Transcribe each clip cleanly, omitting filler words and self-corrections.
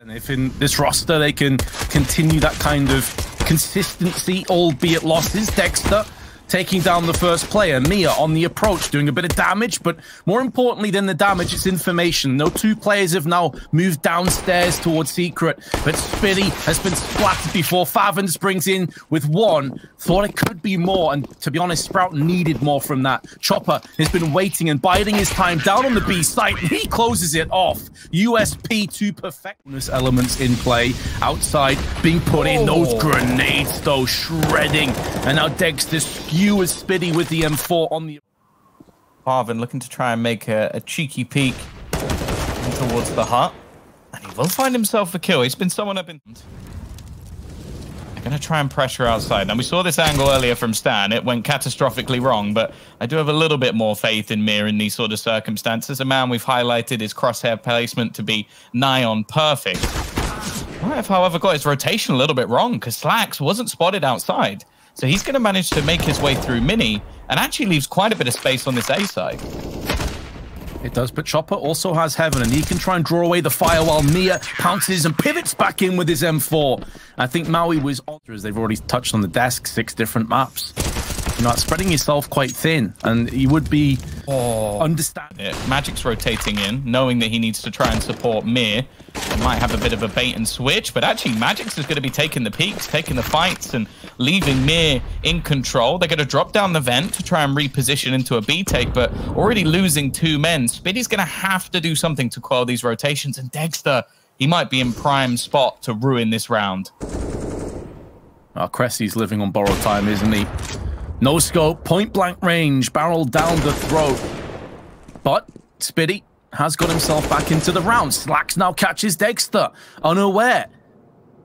And if in this roster they can continue that kind of consistency, albeit losses, degster taking down the first player, Mia on the approach, doing a bit of damage, but more importantly than the damage, it's information. No two players have now moved downstairs towards Secret, but Spiidi has been splattered before. faveN springs in with one. Thought it could be more, and to be honest, Sprout needed more from that. Chopper has been waiting and biding his time down on the B site, and he closes it off. USP to perfectness elements in play. Outside, being put in. Those grenades, though, shredding. And now degster skewers Spiidi with the M4 on the... faveN looking to try and make a cheeky peek towards the hut. And he will find himself a kill. He's been someone up in... They're going to try and pressure outside. Now, we saw this angle earlier from Stan. It went catastrophically wrong, but I do have a little bit more faith in Mir in these sort of circumstances. A man we've highlighted his crosshair placement to be nigh on perfect. Might have, however, got his rotation a little bit wrong because slaxz wasn't spotted outside. So he's going to manage to make his way through Mini and actually leaves quite a bit of space on this A side. It does, but Chopper also has heaveN, and he can try and draw away the fire while Mia pounces and pivots back in with his M4. I think Maui was on, as they've already touched on the desk, 6 different maps. You know, spreading yourself quite thin, and you would be understanding. Yeah, magixx rotating in, knowing that he needs to try and support Mir. He might have a bit of a bait and switch, but actually magixx is going to be taking the peaks, taking the fights, and leaving Mir in control. They're going to drop down the vent to try and reposition into a B take, but already losing 2 men. Spiidi's going to have to do something to quell these rotations, and degster, he might be in prime spot to ruin this round. Oh, Kressy's living on borrowed time, isn't he? No scope, point blank range, barrel down the throat. But Spiidi has got himself back into the round. slaxz now catches degster, unaware.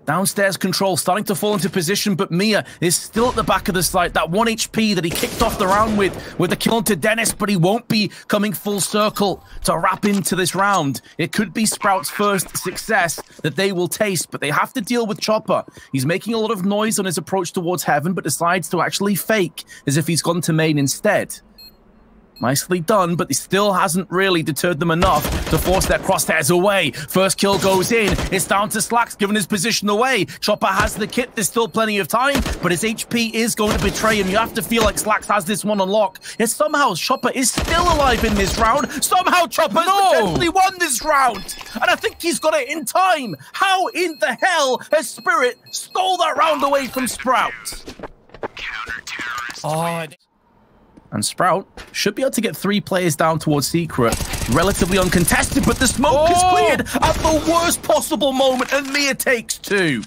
Downstairs control starting to fall into position, but Mia is still at the back of the site. That 1 HP that he kicked off the round with the kill onto Denis, but he won't be coming full circle to wrap into this round. It could be Sprout's first success that they will taste, but they have to deal with Chopper. He's making a lot of noise on his approach towards heaveN, but decides to actually fake as if he's gone to main instead. Nicely done, but it still hasn't really deterred them enough to force their crosshairs away. First kill goes in. It's down to slaxz, giving his position away. Chopper has the kit. There's still plenty of time, but his HP is going to betray him. You have to feel like slaxz has this one on lock. Yet somehow Chopper is still alive in this round. Somehow Chopper's potentially won this round. And I think he's got it in time. How in the hell has Spirit stole that round away from Sprout? Oh, and Sprout should be able to get 3 players down towards Secret. Relatively uncontested, but the smoke is cleared at the worst possible moment, and Mia takes 2.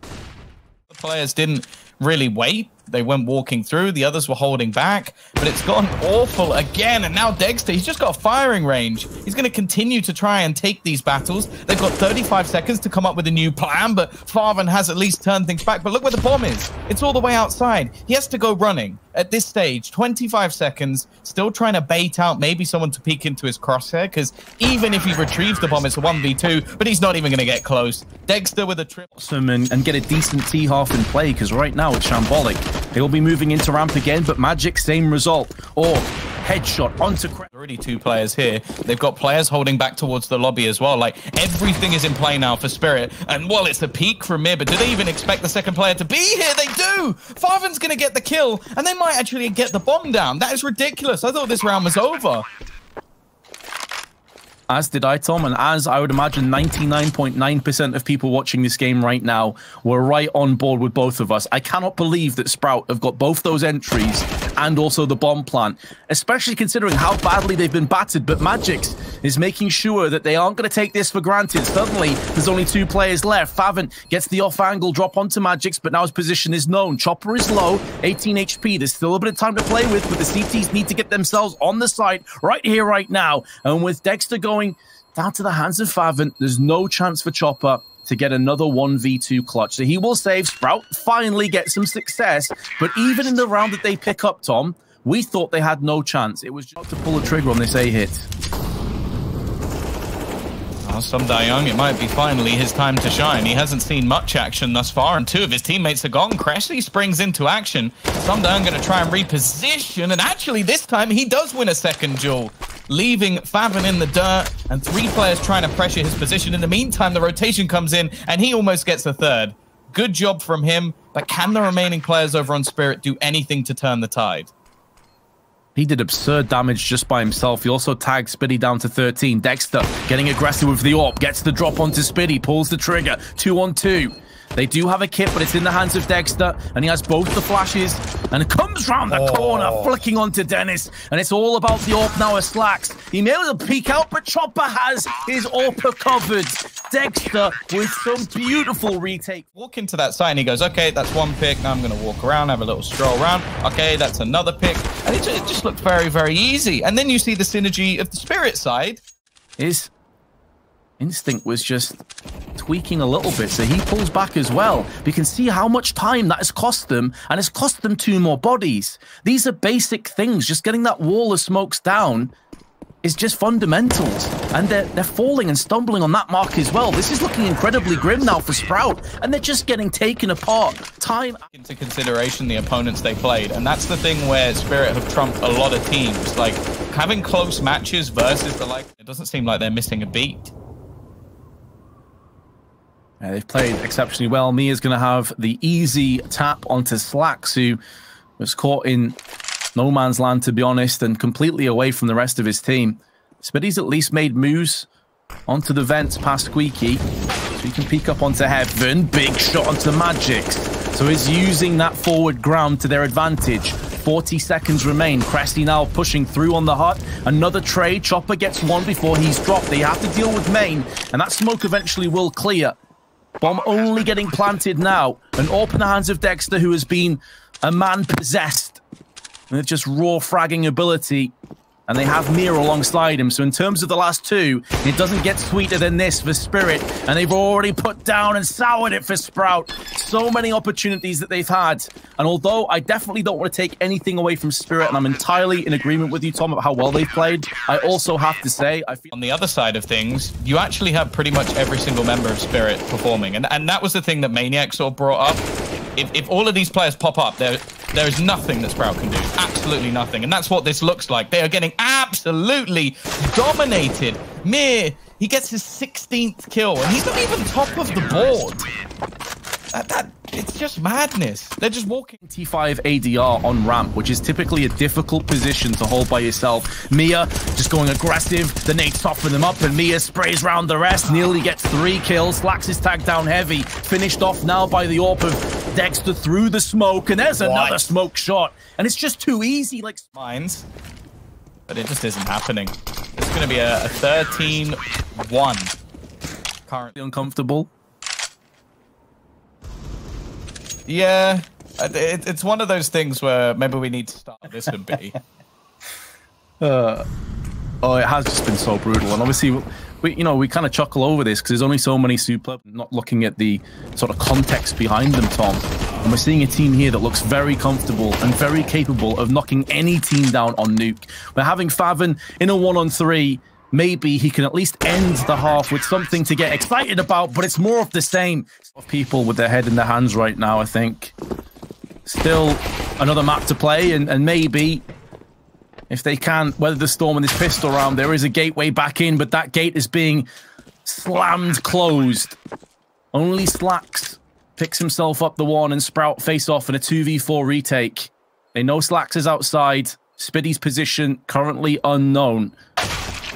The players didn't really wait. They went walking through. The others were holding back, but it's gone awful again. And now degster, he's just got firing range. He's going to continue to try and take these battles. They've got 35 seconds to come up with a new plan, but faveN has at least turned things back. But look where the bomb is. It's all the way outside. He has to go running at this stage. 25 seconds, still trying to bait out maybe someone to peek into his crosshair, because even if he retrieves the bomb, it's a 1v2, but he's not even going to get close. Degster with a trip. And get a decent T-half in play, because right now it's shambolic. They'll be moving into ramp again, but magixx, same result. Or headshot onto kressy. Already 2 players here. They've got players holding back towards the lobby as well. Like, everything is in play now for Spirit. And, well, it's a peek from Mir, but do they even expect the second player to be here? They do! faveN's going to get the kill, and they might actually get the bomb down. That is ridiculous. I thought this round was over. As did I, Tom, and as I would imagine 99.9% of people watching this game right now were right on board with both of us. I cannot believe that Sprout have got both those entries and also the bomb plant, especially considering how badly they've been battered. But magixx is making sure that they aren't going to take this for granted. Suddenly, there's only 2 players left. faveN gets the off-angle drop onto magixx, but now his position is known. Chopper is low, 18 HP. There's still a bit of time to play with, but the CTs need to get themselves on the site right here, right now. And with degster going down to the hands of faveN, there's no chance for Chopper to get another 1v2 clutch. So he will save. Sprout finally gets some success, but even in the round that they pick up, Tom, we thought they had no chance. It was just to pull a trigger on this A hit. Oh, some Young, it might be finally his time to shine. He hasn't seen much action thus far, and 2 of his teammates are gone. kressy springs into action. Some Young going to try and reposition, and actually this time he does win a second duel. leaving faveN in the dirt, and 3 players trying to pressure his position. In the meantime, the rotation comes in, and he almost gets a third. Good job from him, but can the remaining players over on Spirit do anything to turn the tide? He did absurd damage just by himself. He also tagged Spiidi down to 13. degster getting aggressive with the AWP, gets the drop onto Spiidi, pulls the trigger, 2-on-2. They do have a kit, but it's in the hands of degster, and he has both the flashes, and comes round the corner, flicking onto denis, and it's all about the AWP now as slaxz. He may able to peek out, but Chopper has his AWP covered. degster with some beautiful retake. Walk into that site, and he goes, okay, that's 1 pick. Now I'm going to walk around, have a little stroll around. Okay, that's another pick. And it just looked very, very easy. And then you see the synergy of the Spirit side. His instinct was just tweaking a little bit, so he pulls back as well. We can see how much time that has cost them, and it's cost them 2 more bodies. These are basic things. Just getting that wall of smokes down is just fundamentals, and they're falling and stumbling on that mark as well. This is looking incredibly grim now for Sprout, and they're just getting taken apart. Time into consideration the opponents they played, and that's the thing where Spirit have trumped a lot of teams. Like, having close matches versus the like, it doesn't seem like they're missing a beat. They've played exceptionally well. Mia's going to have the easy tap onto slaxz, who was caught in no man's land, to be honest, and completely away from the rest of his team. Spiidi's at least made moves onto the vents past Squeaky, so he can peek up onto faveN. Big shot onto magixx. So he's using that forward ground to their advantage. 40 seconds remain. kressy now pushing through on the hut. Another trade. Chopper gets 1 before he's dropped. They have to deal with main, and that smoke eventually will clear. Bomb only getting planted now. An AWP in the hands of degster, who has been a man possessed. And it's just raw fragging ability. And they have Mia alongside him. So in terms of the last 2, it doesn't get sweeter than this for Spirit. And they've already put down and soured it for Sprout. So many opportunities that they've had. And although I definitely don't want to take anything away from Spirit, and I'm entirely in agreement with you, Tom, about how well they've played, I also have to say, I feel on the other side of things, you actually have pretty much every single member of Spirit performing. And that was the thing that magixx sort of brought up. If all of these players pop up, there is nothing that Sprout can do. Absolutely nothing. And that's what this looks like. They are getting absolutely dominated. Mir, he gets his 16th kill, and he's not even top of the board. It's just madness. They're just walking. T5 ADR on ramp, which is typically a difficult position to hold by yourself. Mia just going aggressive. The nades soften them up, and Mia sprays round the rest. Nearly gets 3 kills. slaxz is tagged down heavy. Finished off now by the AWP of degster through the smoke, and there's another smoke shot. And it's just too easy. Like mines, but it just isn't happening. It's going to be a 13-1. Currently uncomfortable. Yeah, it's one of those things where maybe we need to start this would be. Oh, it has just been so brutal, and obviously we kind of chuckle over this because there's only so many super, not looking at the sort of context behind them, Tom. And we're seeing a team here that looks very comfortable and very capable of knocking any team down on nuke. We're having faveN in a 1-on-3. Maybe he can at least end the half with something to get excited about, but it's more of the same. Of people with their head in their hands right now, I think. Still another map to play, and maybe if they can weather the storm in this pistol round, there is a gateway back in, but that gate is being slammed closed. Only slaxz picks himself up the 1, and Sprout face off in a 2v4 retake. They know slaxz is outside. Spiidi's position currently unknown.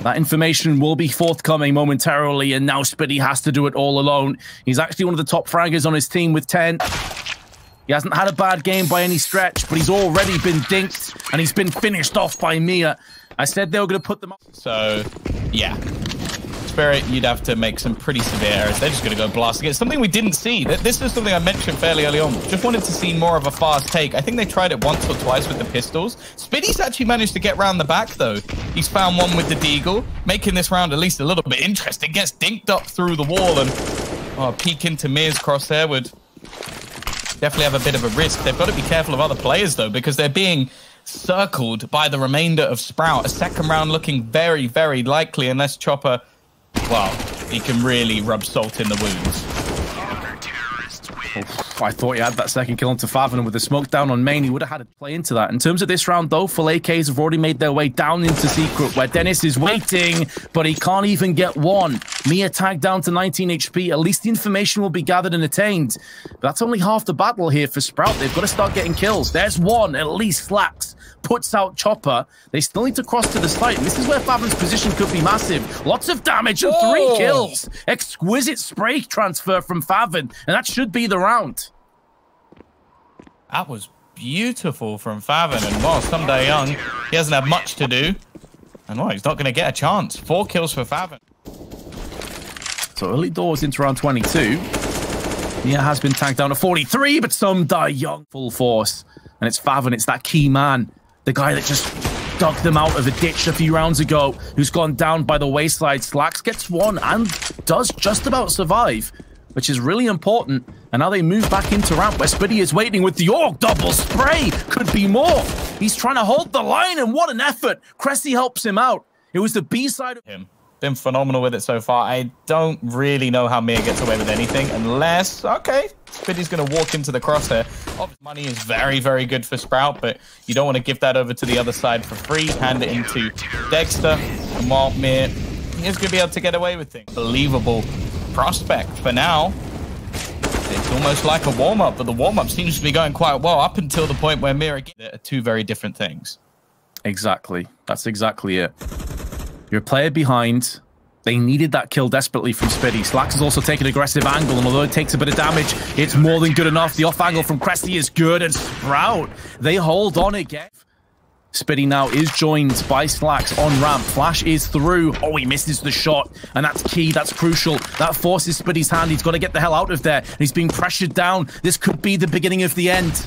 That information will be forthcoming momentarily, and now Spiidi has to do it all alone. He's actually one of the top fraggers on his team with 10. He hasn't had a bad game by any stretch, but he's already been dinked, and he's been finished off by Mia. I said they were going to put them up. So, yeah. Spirit, you'd have to make some pretty severe errors. They're just going to go blasting. It's something we didn't see. This is something I mentioned fairly early on. Just wanted to see more of a fast take. I think they tried it once or twice with the pistols. Spiidi's actually managed to get round the back, though. He's found one with the deagle, making this round at least a little bit interesting. Gets dinked up through the wall, and peek into Mir's crosshair would definitely have a bit of a risk. They've got to be careful of other players, though, because they're being circled by the remainder of Sprout. A second round looking very, very likely, unless Chopper... well, he can really rub salt in the wounds. I thought he had that second kill onto faveN, and with the smoke down on main, he would have had to play into that. In terms of this round, though, full AKs have already made their way down into secret, where Denis is waiting, but he can't even get one. Mia tagged down to 19 HP. At least the information will be gathered and attained. But that's only half the battle here for Sprout. They've got to start getting kills. There's one, at least slaxz. Puts out Chopper. They still need to cross to the site. And this is where faveN's position could be massive. Lots of damage and 3 kills. Exquisite spray transfer from faveN, and that should be the round. That was beautiful from faveN, and well, someday young, he hasn't had much to do. And well, he's not going to get a chance. 4 kills for faveN. So early doors into round 22. Mia has been tagged down to 43, but some die young. Full force. And it's faveN, it's that key man. The guy that just dug them out of the ditch a few rounds ago, who's gone down by the wayside. slaxz gets one and does just about survive, which is really important. And now they move back into ramp, where Spiidi is waiting with the double spray. Could be more. He's trying to hold the line, and what an effort. Kressy helps him out. It was the B side of him. Been phenomenal with it so far. I don't really know how Mia gets away with anything unless, okay, Spiidi's going to walk into the crosshair. Money is very, very good for Sprout, but you don't want to give that over to the other side for free. Hand it into degster, and while Mia is going to be able to get away with things. Believable prospect for now. It's almost like a warm-up, but the warm-up seems to be going quite well up until the point where Mia are 2 very different things. Exactly. That's exactly it. You're a player behind. They needed that kill desperately from Spiidi. slaxz has also taken an aggressive angle, and although it takes a bit of damage, it's more than good enough. The off angle from kressy is good, and Sprout, they hold on again. Spiidi now is joined by slaxz on ramp. Flash is through. Oh, he misses the shot, and that's key. That's crucial. That forces Spiidi's hand. He's got to get the hell out of there. He's being pressured down. This could be the beginning of the end.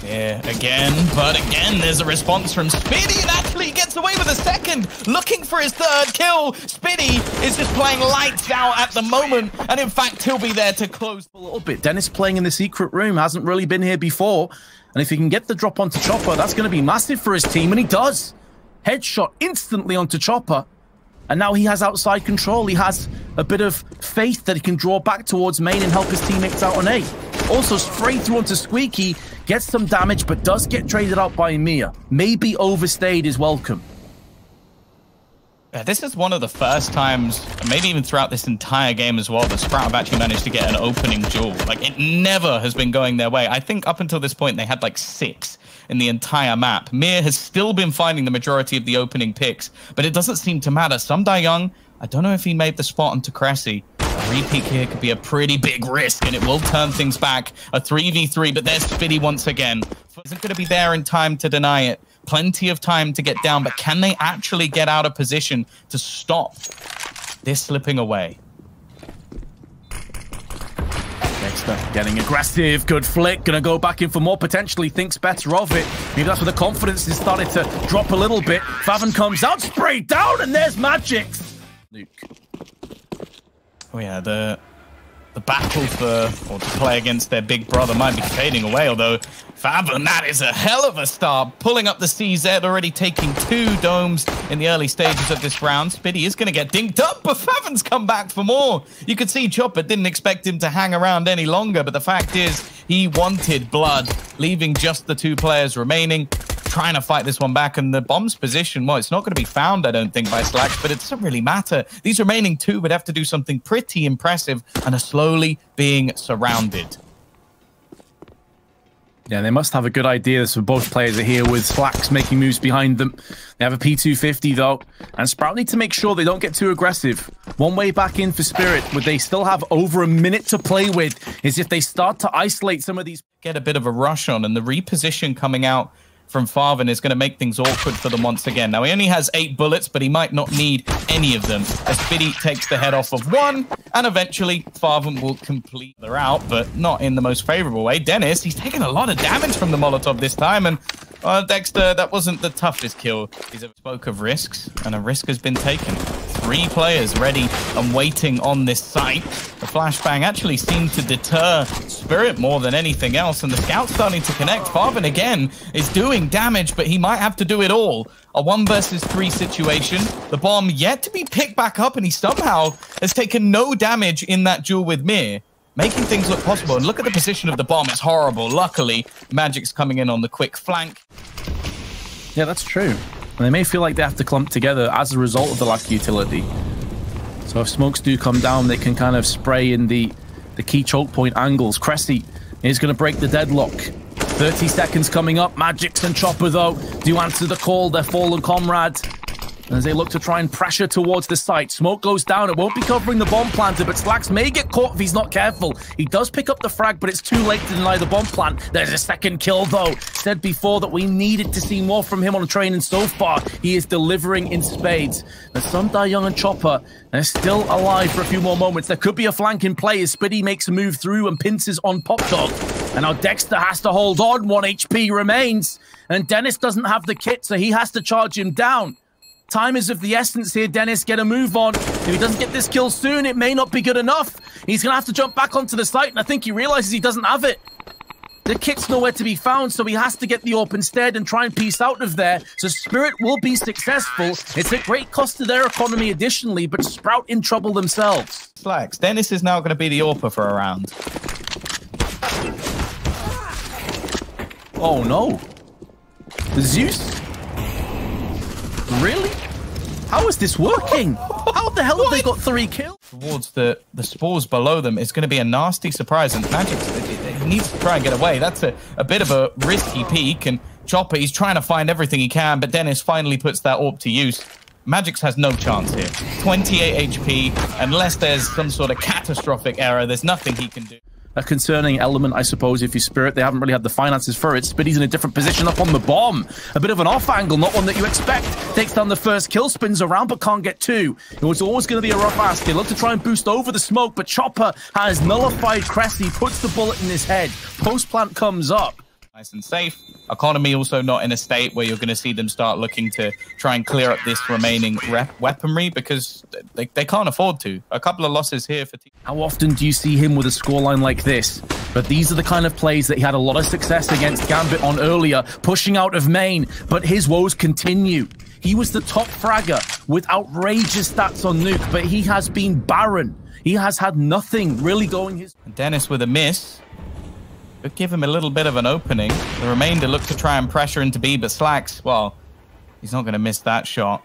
Yeah, again, but again, there's a response from Spiidi, and actually gets away with a second, looking for his 3rd kill. Spiidi is just playing lights out at the moment, and in fact, he'll be there to close a little bit. Denis playing in the secret room, hasn't really been here before, and if he can get the drop onto Chopper, that's going to be massive for his team, and he does. Headshot instantly onto Chopper, and now he has outside control. He has a bit of faith that he can draw back towards main and help his teammates out on A. Also straight through onto Squeaky, gets some damage, but does get traded out by Mia. Maybe overstayed his welcome. Yeah, this is one of the first times, maybe even throughout this entire game as well, that Sprout have actually managed to get an opening duel. Like, it never has been going their way. I think up until this point, they had like 6 in the entire map. Mia has still been finding the majority of the opening picks, but it doesn't seem to matter. Some die young. I don't know if he made the spot onto kressy. A repeat here could be a pretty big risk, and it will turn things back. A 3v3, but there's Spiidi once again. Isn't going to be there in time to deny it. Plenty of time to get down, but can they actually get out of position to stop this slipping away? degster getting aggressive. Good flick. Gonna go back in for more. Potentially thinks better of it. Maybe that's where the confidence is starting to drop a little bit. faveN comes out, sprayed down, and there's magixx. Luke. Oh yeah, the battle for, or to play against their big brother might be fading away, although faveN, that is a hell of a start. Pulling up the CZ, already taking 2 domes in the early stages of this round. Spiidi is going to get dinked up, but faveN's come back for more. You could see Chopper didn't expect him to hang around any longer, but the fact is he wanted blood, leaving just the 2 players remaining, trying to fight this one back. And the bomb's position, well, it's not going to be found, I don't think, by slaxz, but it doesn't really matter. These remaining 2 would have to do something pretty impressive and are slowly being surrounded. Yeah, they must have a good idea. So both players are here with slaxz making moves behind them. They have a P250 though, and Sprout need to make sure they don't get too aggressive. One way back in for Spirit, where they still have over a minute to play with, is if they start to isolate some of these. Get a bit of a rush on, and the reposition coming out from faveN is going to make things awkward for them once again. Now, he only has 8 bullets, but he might not need any of them, as Spiidi takes the head off of 1, and eventually faveN will complete their out, but not in the most favorable way. Denis, he's taken a lot of damage from the Molotov this time, and degster, that wasn't the toughest kill. He's spoke of risks, and a risk has been taken. 3 players ready and waiting on this site. The flashbang actually seemed to deter Spirit more than anything else, and the scout's starting to connect. faveN again is doing damage, but he might have to do it all. A 1 versus 3 situation. The bomb yet to be picked back up, and he somehow has taken no damage in that duel with Mir. making things look possible. And look at the position of the bomb. It's horrible. Luckily, magixx coming in on the quick flank. Yeah, that's true. And they may feel like they have to clump together as a result of the lack of utility. So if smokes do come down, they can kind of spray in the key choke point angles. kressy is going to break the deadlock. 30 seconds coming up. magixx and Chopper, though, do answer the call. Their fallen comrade. As they look to try and pressure towards the site. Smoke goes down. It won't be covering the bomb planter, but slaxz may get caught if he's not careful. He does pick up the frag, but it's too late to deny the bomb plant. There's a second kill, though. Said before that we needed to see more from him on training so far. He is delivering in spades. There's some Young and Chopper. They're still alive for a few more moments. There could be a flank in play as Spiidi makes a move through and pinces on Pop Dog. And now degster has to hold on. 1 HP remains. And denis doesn't have the kit, so he has to charge him down. Time is of the essence here. denis, get a move on. If he doesn't get this kill soon, it may not be good enough. He's going to have to jump back onto the site, and I think he realizes he doesn't have it. The kit's nowhere to be found, so he has to get the AWP instead and try and piece out of there. So Spirit will be successful. It's at great cost to their economy additionally, but Sprout in trouble themselves. slaxz. denis is now going to be the AWPer for a round. Oh no. Zeus? Really? How is this working? How the hell have they got 3 kills? Towards the spores below them, it's going to be a nasty surprise. And magixx needs to try and get away. That's a bit of a risky peek. And Chopper, he's trying to find everything he can, but denis finally puts that AWP to use. magixx has no chance here. 28 HP. Unless there's some sort of catastrophic error, there's nothing he can do. A concerning element, I suppose, if you Spirit. They haven't really had the finances for it. Spiidi's in a different position up on the bomb. A bit of an off angle, not one that you expect. Takes down the first kill, spins around, but can't get 2. It was always going to be a rough ask. They look to try and boost over the smoke, but Chopper has nullified kressy, puts the bullet in his head. Post plant comes up. Nice and safe. Economy also not in a state where you're going to see them start looking to try and clear up this remaining weaponry because they can't afford to. A couple of losses here for team. How often do you see him with a scoreline like this? But these are the kind of plays that he had a lot of success against Gambit on earlier, pushing out of main, but his woes continue. He was the top fragger with outrageous stats on Nuke, but he has been barren. He has had nothing really going his... denis with a miss. Could give him a little bit of an opening. The remainder look to try and pressure into B, but slaxz, well, he's not going to miss that shot.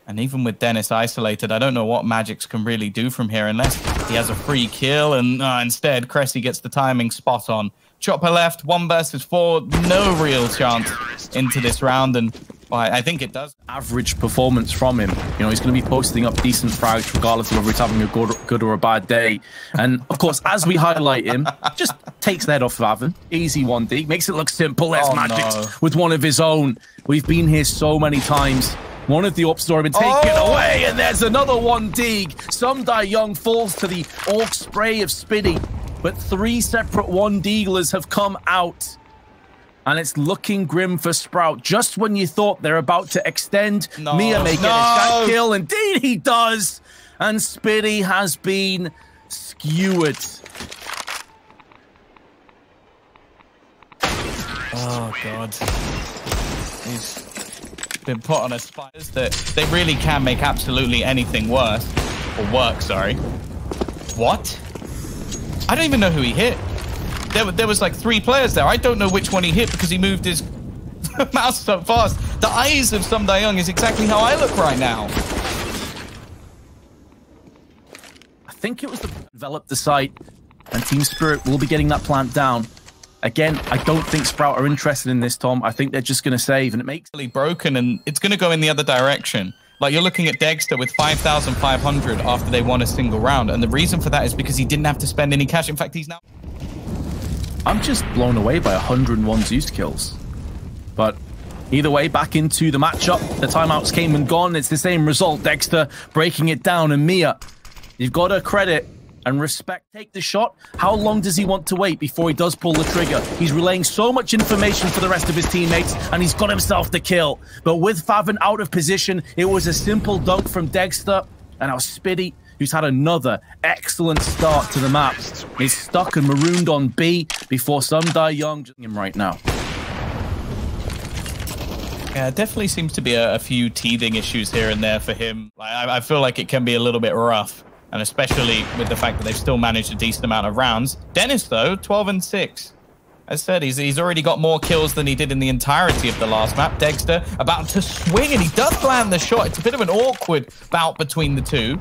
And even with denis isolated, I don't know what magixx can really do from here unless he has a free kill. And instead, kressy gets the timing spot on. Chopper left, 1 versus 4. No real chance into this round. And well, I think it does. Average performance from him. You know, he's going to be posting up decent frags regardless of whether he's having a good or a bad day. And of course, as we highlight him, just takes that off faveN. Easy 1D. Makes it look simple. There's magixx with one of his own. We've been here so many times. One of the AWPs has already been taken away, and there's another 1D. Some Young falls to the AWP spray of Spiidi, but 3 separate 1D-glers have come out. And it's looking grim for Sprout. Just when you thought they're about to extend, Mia may get a kill. Indeed he does. And Spiidi has been skewered. Oh, God. He's been put on a spot that they really can make absolutely anything worse. Or work, sorry. What? I don't even know who he hit. There was like 3 players there. I don't know which one he hit because he moved his mouse so fast. The eyes of some Young is exactly how I look right now. I think it was the develop the site, and Team Spirit will be getting that plant down. Again, I don't think Sprout are interested in this, Tom. I think they're just going to save, and it makes really broken, and it's going to go in the other direction. Like, you're looking at degster with 5,500 after they won a single round, and the reason for that is because he didn't have to spend any cash. In fact, he's now... I'm just blown away by 101 Zeus kills. But either way, back into the matchup. The timeouts came and gone. It's the same result. degster breaking it down, and Mia, you've got to credit and respect. Take the shot. How long does he want to wait before he does pull the trigger? He's relaying so much information for the rest of his teammates, and he's got himself the kill. But with faveN out of position, it was a simple dunk from degster, and now Spiidi, who's had another excellent start to the map, is stuck and marooned on B before some Young him right now. Yeah, it definitely seems to be a few teething issues here and there for him. I feel like it can be a little bit rough and especially with the fact that they've still managed a decent amount of rounds. Denis, though, 12-6. As I said, he's already got more kills than he did in the entirety of the last map. degster about to swing, and he does land the shot. It's a bit of an awkward bout between the two.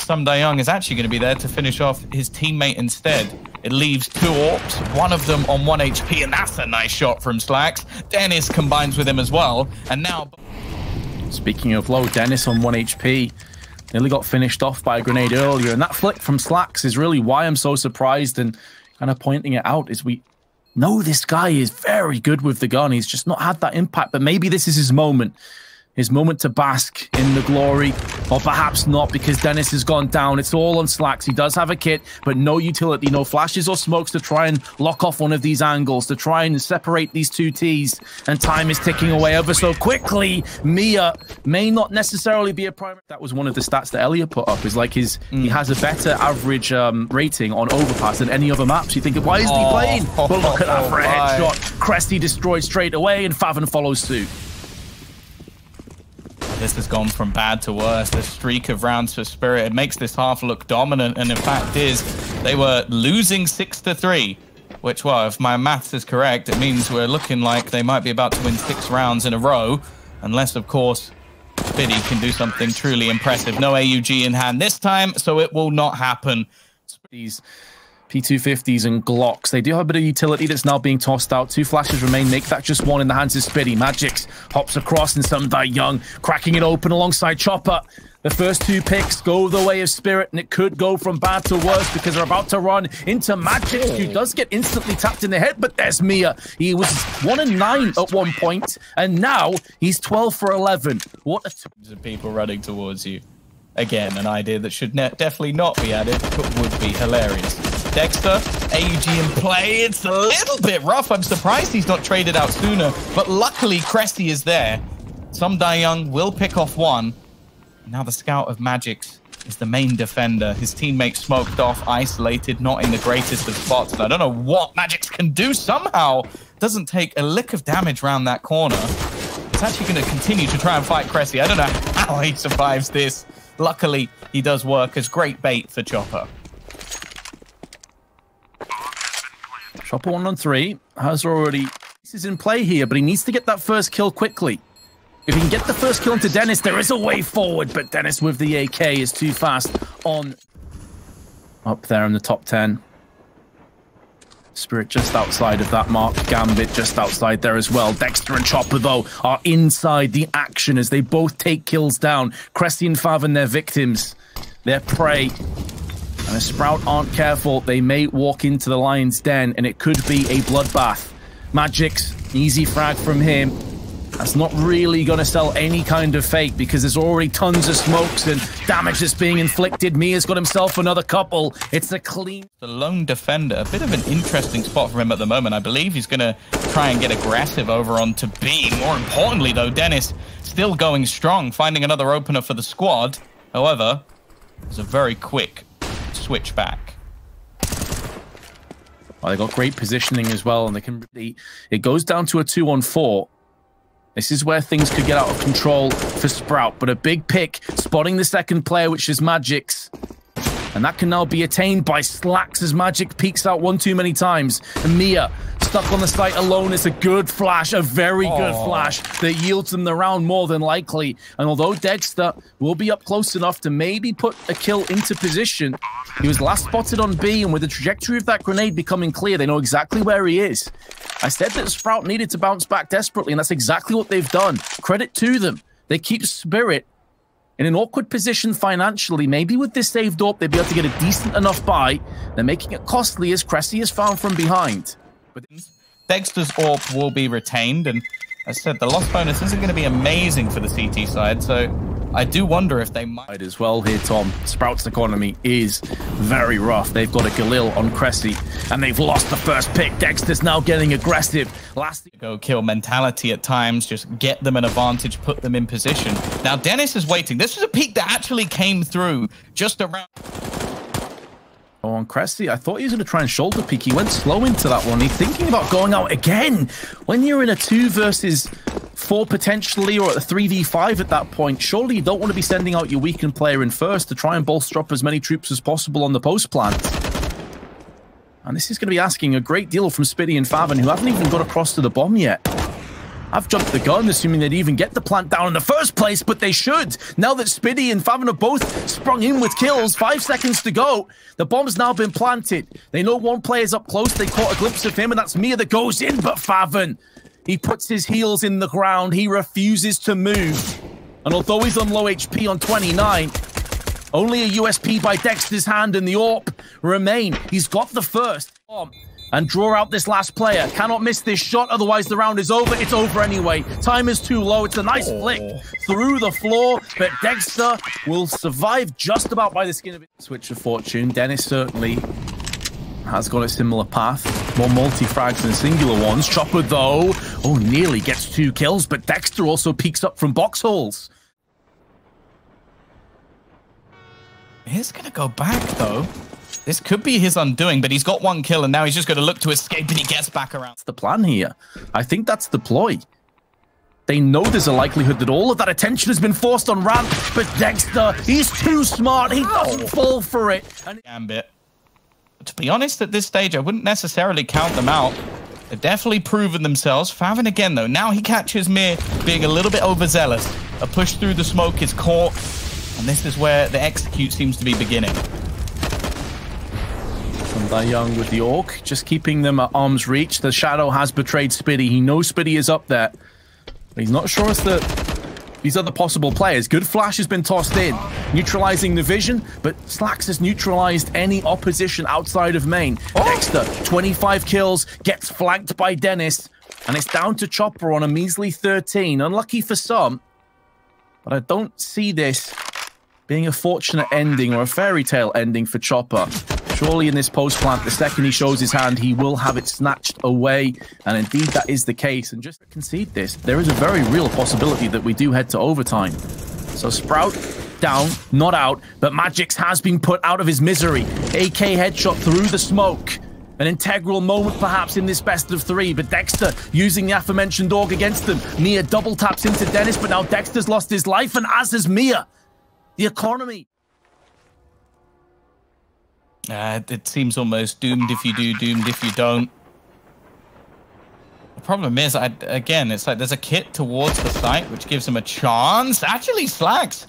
Young is actually going to be there to finish off his teammate instead. It leaves 2 orps, one of them on 1 HP, and that's a nice shot from slaxz. Denis combines with him as well, and now... Speaking of low, Denis on 1 HP nearly got finished off by a grenade earlier, and that flick from slaxz is really why I'm so surprised and kind of pointing it out. Is we know this guy is very good with the gun. He's just not had that impact, but maybe this is his moment. His moment to bask in the glory, or perhaps not, because Denis has gone down. It's all on slaxz. He does have a kit, but no utility, no flashes or smokes to try and lock off one of these angles, to try and separate these 2 Ts, and time is ticking away ever so quickly. Mia may not necessarily be a primary. That was one of the stats that Elliot put up, is like he has a better average rating on overpass than any other maps. You think, why isn't he playing? But look at that for a headshot. kressy destroyed straight away, and faveN follows suit. This has gone from bad to worse. The streak of rounds for Spirit, it makes this half look dominant, and in fact they were losing 6-3, which, well, if my maths is correct, it means we're looking like they might be about to win 6 rounds in a row, unless, of course, Spiidi can do something truly impressive. No AUG in hand this time, so it will not happen. These P250s and Glocks, they do have a bit of utility that's now being tossed out. 2 flashes remain, make that just 1 in the hands of Spiidi. magixx hops across, and some die young, cracking it open alongside Chopper. The first 2 picks go the way of Spirit, and it could go from bad to worse because they're about to run into magixx, who does get instantly tapped in the head, but there's Mia. He was 1-9 at one point, and now he's 12-11. What a... People running towards you. Again, an idea that should definitely not be added, but would be hilarious. degster, AUG in play. It's a little bit rough. I'm surprised he's not traded out sooner, but luckily kressy is there. Some die young will pick off 1. Now the scout of magixx is the main defender. His teammate smoked off, isolated, not in the greatest of spots. And I don't know what magixx can do somehow. Doesn't take a lick of damage around that corner. He's actually going to continue to try and fight kressy. I don't know how he survives this. Luckily, he does work as great bait for Chopper. Chopper 1-on-3 has already... This is in play here, but he needs to get that first kill quickly. If he can get the first kill into Denis, there is a way forward, but Denis with the AK is too fast on... Up there in the top 10. Spirit just outside of that mark. Gambit just outside there as well. degster and Chopper, though, are inside the action as they both take kills down. kressy and faveN, their victims. Their prey. And if Sprout aren't careful, they may walk into the lion's den, and it could be a bloodbath. magixx, easy frag from him. That's not really going to sell any kind of fate because there's already tons of smokes and damage that's being inflicted. Mia's got himself another couple. It's a clean... The lone defender, a bit of an interesting spot for him at the moment. I believe he's going to try and get aggressive over onto B. More importantly, though, Denis still going strong, finding another opener for the squad. However, it's a very quick switch back. Well, they got great positioning as well, and they can really... It goes down to a 2-on-4. This is where things could get out of control for Sprout, but a big pick, spotting the second player, which is magixx. And that can now be attained by slaxz as magixx peeks out one too many times. And Mia, stuck on the site alone, is a good flash, a very good flash that yields them the round more than likely. And although degster will be up close enough to maybe put a kill into position, he was last spotted on B, and with the trajectory of that grenade becoming clear, they know exactly where he is. I said that Sprout needed to bounce back desperately, and that's exactly what they've done. Credit to them. They keep Spirit in an awkward position financially. Maybe with this saved AWP, they'd be able to get a decent enough buy. They're making it costly as kressy is found from behind. But degster's AWP will be retained, and as I said, the loss bonus isn't going to be amazing for the CT side, so I do wonder if they might... As well here, Tom. Sprout's economy is very rough. They've got a Galil on kressy, and they've lost the first pick. degster's now getting aggressive. Go kill mentality at times, just get them an advantage, put them in position. Now, Denis is waiting. This was a peek that actually came through just around... Oh, on kressy, I thought he was going to try and shoulder peek. He went slow into that one. He's thinking about going out again. When you're in a 2 versus 3v4 potentially, or at a 3v5 at that point. Surely you don't want to be sending out your weakened player in first to try and bolster up as many troops as possible on the post plant. And this is going to be asking a great deal from Spiidi and faveN, who haven't even got across to the bomb yet. I've jumped the gun, assuming they'd even get the plant down in the first place, but they should. Now that faveN and faveN have both sprung in with kills, 5 seconds to go. The bomb's now been planted. They know one player's up close. They caught a glimpse of him, and that's Mia that goes in, but faveN, he puts his heels in the ground. He refuses to move. And although he's on low HP on 29, only a USP by degster's hand and the AWP remain. He's got the first bomb. And draw out this last player. Cannot miss this shot, otherwise the round is over. It's over anyway. Time is too low. It's a nice flick through the floor, but degster will survive just about by the skin of it. Switch of fortune. Denis certainly has got a similar path. More multi-frags than singular ones. Chopper, though, nearly gets 2 kills, but degster also peeks up from box holes. He's gonna go back, though. This could be his undoing, but he's got 1 kill, and now he's just going to look to escape, and he gets back around. That's the plan here. I think that's the ploy. They know there's a likelihood that all of that attention has been forced on ramp, but degster, he's too smart. He doesn't fall for it. Gambit. But to be honest, at this stage, I wouldn't necessarily count them out. They've definitely proven themselves. faveN again, though. Now he catches Mir being a little bit overzealous. A push through the smoke is caught, and this is where the execute seems to be beginning. Young with the orc, just keeping them at arm's reach. The shadow has betrayed Spiidi. He knows Spiidi is up there, but he's not sure as to these other possible players. Good flash has been tossed in, neutralizing the vision, but slaxz has neutralized any opposition outside of main. degster, 25 kills, gets flanked by Denis, and it's down to Chopper on a measly 13. Unlucky for some, but I don't see this being a fortunate ending or a fairy tale ending for Chopper. Surely in this post plant, the second he shows his hand, he will have it snatched away. And indeed, that is the case. And just to concede this, there is a very real possibility that we do head to overtime. So Sprout down, not out, but magixx has been put out of his misery. AK headshot through the smoke. An integral moment perhaps in this best of 3, but degster using the aforementioned org against them. Mia double taps into Denis, but now degster's lost his life, and as has Mia. The economy. It seems almost doomed if you do, doomed if you don't. The problem is, again, it's like there's a kit towards the site, which gives him a chance. Actually, slaxz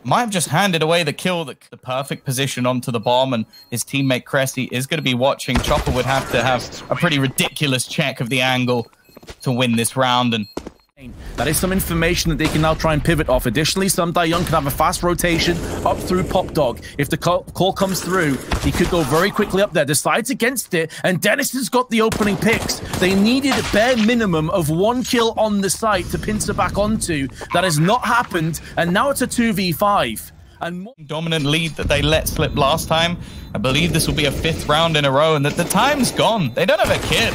might have just handed away the kill, the perfect position onto the bomb, and his teammate kressy is going to be watching. Chopper would have to have a pretty ridiculous check of the angle to win this round, and that is some information that they can now try and pivot off. Additionally, some Young can have a fast rotation up through Pop Dog. If the call comes through, he could go very quickly up there. Decides against it, and Denis has got the opening picks. They needed a bare minimum of 1 kill on the site to pincer back onto. That has not happened, and now it's a 2v5. And dominant lead that they let slip last time. I believe this will be a 5th round in a row, and that the time's gone. They don't have a kit.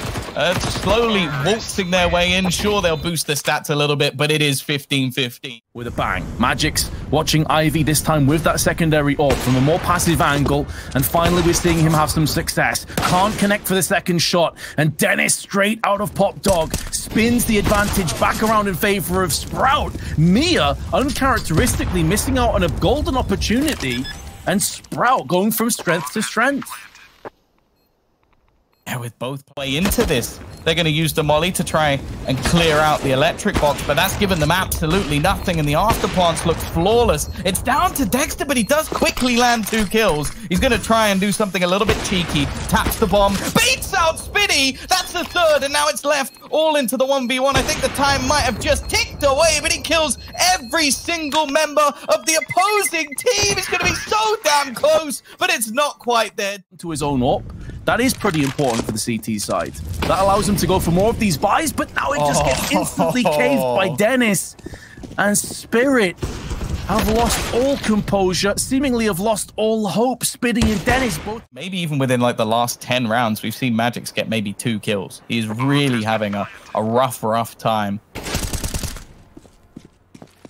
Slowly waltzing their way in. Sure, they'll boost the stats a little bit, but it is 15-15. With a bang. magixx watching Ivy this time with that secondary AWP from a more passive angle, and finally we're seeing him have some success. Can't connect for the second shot, and Denis straight out of Pop Dog spins the advantage back around in favor of Sprout. Mia uncharacteristically missing out on a golden opportunity, and Sprout going from strength to strength. Yeah, with both play into this, they're going to use the molly to try and clear out the electric box, but that's given them absolutely nothing, and the afterplants look flawless. It's down to degster, but he does quickly land 2 kills. He's going to try and do something a little bit cheeky. Taps the bomb, beats out Spiidi. That's the 3rd, and now it's left all into the 1v1. I think the time might have just ticked away, but he kills every single member of the opposing team. It's going to be so damn close, but it's not quite there. To his own AWP. That is pretty important for the CT side. That allows him to go for more of these buys, but now it just gets instantly caved by Denis. And Spirit have lost all composure, seemingly have lost all hope. Spiidi and Denis both. Maybe even within like the last 10 rounds, we've seen magixx get maybe 2 kills. He's really having a rough time.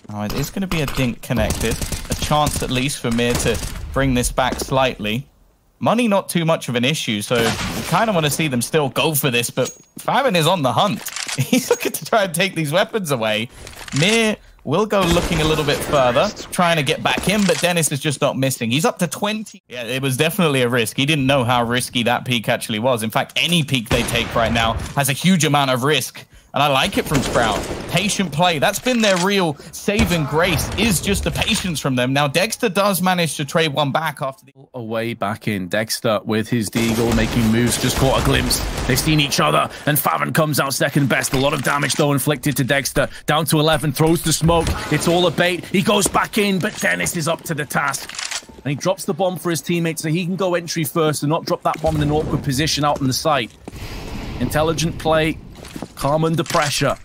Oh, it is going to be a dink connected. A chance at least for Mir to bring this back slightly. Money not too much of an issue, so we kind of want to see them still go for this, but faveN is on the hunt. He's looking to try and take these weapons away. Mir will go looking a little bit further, trying to get back in, but Denis is just not missing. He's up to 20. Yeah, it was definitely a risk. He didn't know how risky that peek actually was. In fact, any peek they take right now has a huge amount of risk. And I like it from Sprout. Patient play. That's been their real saving grace, is just the patience from them. Now, degster does manage to trade one back after the... Away back in. degster with his deagle making moves. Just caught a glimpse. They've seen each other. And faveN comes out second best. A lot of damage, though, inflicted to degster. Down to 11. Throws the smoke. It's all a bait. He goes back in, but Denis is up to the task. And he drops the bomb for his teammates so he can go entry first and not drop that bomb in an awkward position out on the site. Intelligent play. Calm under pressure.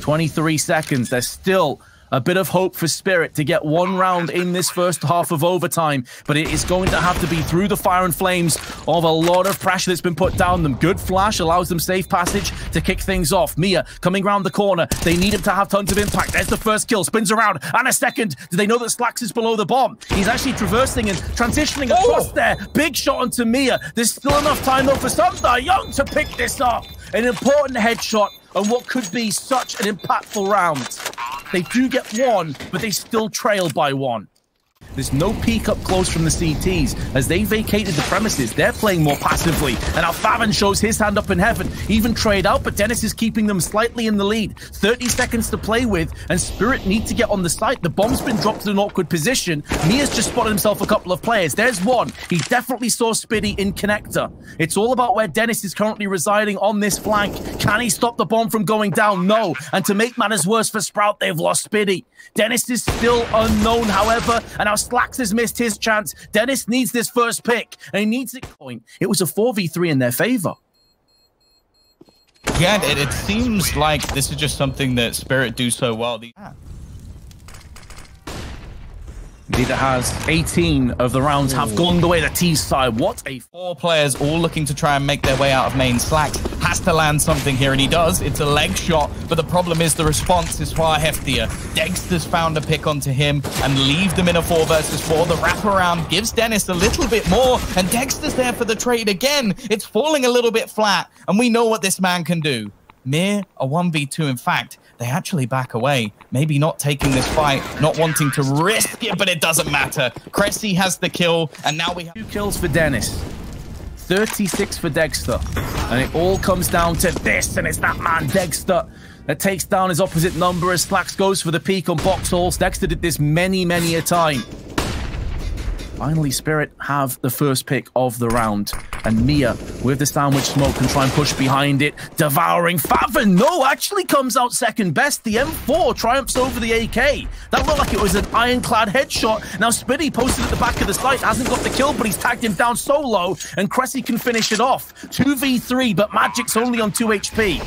23 seconds. There's still a bit of hope for Spirit to get one round in this first half of overtime, but it is going to have to be through the fire and flames of a lot of pressure that's been put down them. Good flash allows them safe passage to kick things off. Mia coming around the corner. They need him to have tons of impact. There's the first kill. Spins around. And a second. Do they know that slaxz is below the bomb? He's actually traversing and transitioning across there. Big shot onto Mia. There's still enough time, though, for Sundar Young to pick this up. An important headshot on what could be such an impactful round. They do get one, but they still trail by one. There's no peek up close from the CTs. As they vacated the premises, they're playing more passively. And now faveN shows his hand up in heaven. Even trade out, but Denis is keeping them slightly in the lead. 30 seconds to play with, and Spirit need to get on the site. The bomb's been dropped in an awkward position. Mia's just spotted himself a couple of players. There's one. He definitely saw Spiidi in connector. It's all about where Denis is currently residing on this flank. Can he stop the bomb from going down? No. And to make matters worse for Sprout, they've lost Spiidi. Denis is still unknown, however, and now slaxz has missed his chance. Denis needs this first pick, and he needs it. It was a 4v3 in their favor. Yeah, it seems like this is just something that Spirit do so well. Indeed, it has 18 of the rounds have gone the way the T's side. What a... 4 players all looking to try and make their way out of main. slaxz has to land something here, and he does. It's a leg shot, but the problem is the response is far heftier. degster's found a pick onto him and leave them in a 4 versus 4. The wraparound gives Denis a little bit more, and degster's there for the trade again. It's falling a little bit flat, and we know what this man can do. Mir a 1v2. In fact, they actually back away. Maybe not taking this fight, not wanting to risk it, but it doesn't matter. kressy has the kill, and now we have 2 kills for Denis. 36 for degster. And it all comes down to this, and it's that man, degster, that takes down his opposite number as slaxz goes for the peak on box halls. degster did this many, many a time. Finally, Spirit have the first pick of the round. And Mia, with the sandwich smoke, can try and push behind it. Devouring faveN. No, actually comes out second best. The M4 triumphs over the AK. That looked like it was an ironclad headshot. Now, Spiidi posted at the back of the site. Hasn't got the kill, but he's tagged him down solo. And kressy can finish it off. 2v3, but magixx only on 2 HP.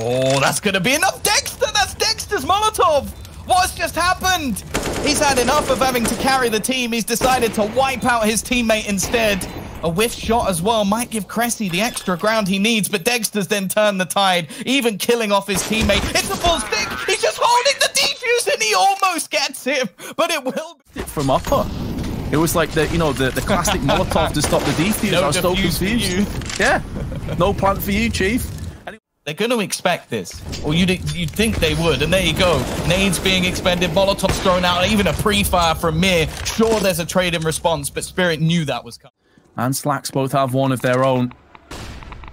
Oh, that's going to be enough. degster! That's degster's Molotov! What's just happened? He's had enough of having to carry the team. He's decided to wipe out his teammate instead. A whiff shot as well might give kressy the extra ground he needs, but degster's then turned the tide, even killing off his teammate. It's a full stick. He's just holding the defuse, and he almost gets him, but it will be from upper. It was like the, you know, the classic Molotov to stop the defuse. No, I was so confused. Yeah, no plant for you, Chief. They're going to expect this, or you'd think they would, and there you go. Nades being expended, Molotovs thrown out, even a pre-fire from Mir. Sure, there's a trade in response, but Spirit knew that was coming. And slaxz both have one of their own.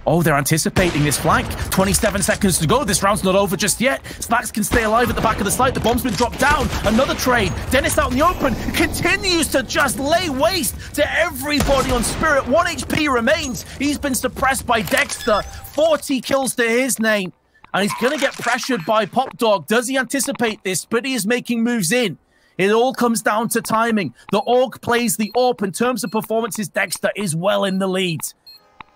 Oh, they're anticipating this flank. 27 seconds to go. This round's not over just yet. slaxz can stay alive at the back of the site. The bomb's been dropped down. Another trade. Denis out in the open continues to just lay waste to everybody on Spirit. 1 HP remains. He's been suppressed by degster. 40 kills to his name. And he's going to get pressured by Popdog. Does he anticipate this? Spiidi is making moves in. It all comes down to timing. The AUG plays the AWP. In terms of performances, degster is well in the lead.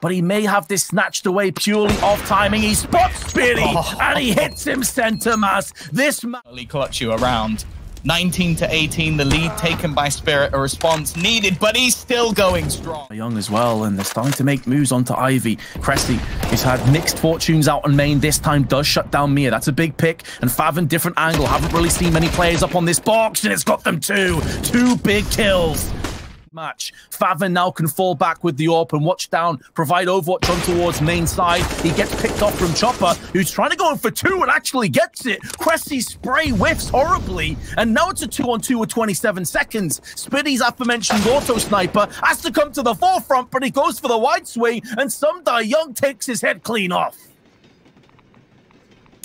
But he may have this snatched away purely off timing. He spots Spiidi, and he hits him center mass. This man clutch you around. 19 to 18, the lead taken by Spirit. A response needed, but he's still going strong. Young as well, and they're starting to make moves onto Ivy. kressy has had mixed fortunes out on main. This time does shut down Mia. That's a big pick. And faveN, different angle. Haven't really seen many players up on this box, and it's got them two big kills. match. faveN now can fall back with the AWP and watch down, provide overwatch on towards main side. He gets picked off from Chopper, who's trying to go in for two and actually gets it. Kressy's spray whiffs horribly, and now it's a 2-on-2 with 27 seconds. Spiidi's aforementioned auto sniper has to come to the forefront, but he goes for the wide swing, and zywoo takes his head clean off.